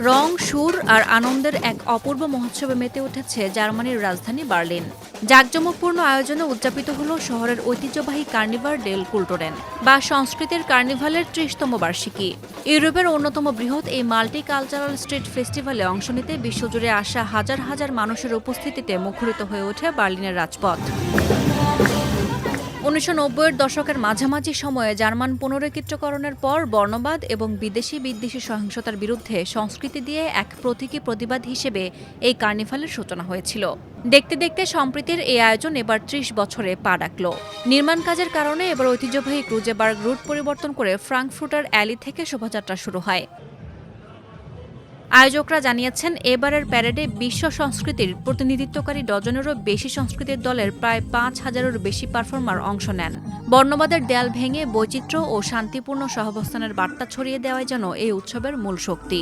রং, সুর আর আনন্দের এক অপূর্ব মহোৎসবে মেতে উঠেছে জার্মানির রাজধানী বার্লিন। জাঁকজমকপূর্ণ আয়োজনে উদযাপিত হল শহরের ঐতিহ্যবাহী কার্নিভাল ডেল কুলটোরেন বা সংস্কৃতির কার্নিভালের ৩০তম বার্ষিকী। ইউরোপের অন্যতম বৃহৎ এই মাল্টি কালচারাল স্ট্রিট ফেস্টিভ্যালে অংশ নিতে বিশ্বজুড়ে আসা হাজার হাজার মানুষের উপস্থিতিতে মুখরিত হয়ে ওঠে বার্লিনের রাজপথ। ১৯৯০-এর দশকের মাঝামাঝি সময়ে জার্মান পুনরেকীত্রকরণের পর বর্ণবাদ এবং বিদেশি সহিংসতার বিরুদ্ধে সংস্কৃতি দিয়ে এক প্রতীকী প্রতিবাদ হিসেবে এই কার্নিভালের সূচনা হয়েছিল। দেখতে দেখতে সম্প্রীতির এই আয়োজন এবার ৩০ বছরে পা রাখল। নির্মাণ কাজের কারণে এবার ঐতিহ্যবাহী ক্রুজেবার্গ রুট পরিবর্তন করে ফ্রাঙ্কফুটার অ্যালি থেকে শোভাযাত্রা শুরু হয়। আয়োজকরা জানিয়েছেন, এবারের প্যারেডে বিশ্ব সংস্কৃতির প্রতিনিধিত্বকারী ডজনেরও বেশি সংস্কৃতির দলের প্রায় ৫,০০০-এরও বেশি পারফর্মার অংশ নেন। বর্ণবাদের দেয়াল ভেঙে বৈচিত্র্য ও শান্তিপূর্ণ সহাবস্থানের বার্তা ছড়িয়ে দেওয়াই যেন এই উৎসবের মূল শক্তি।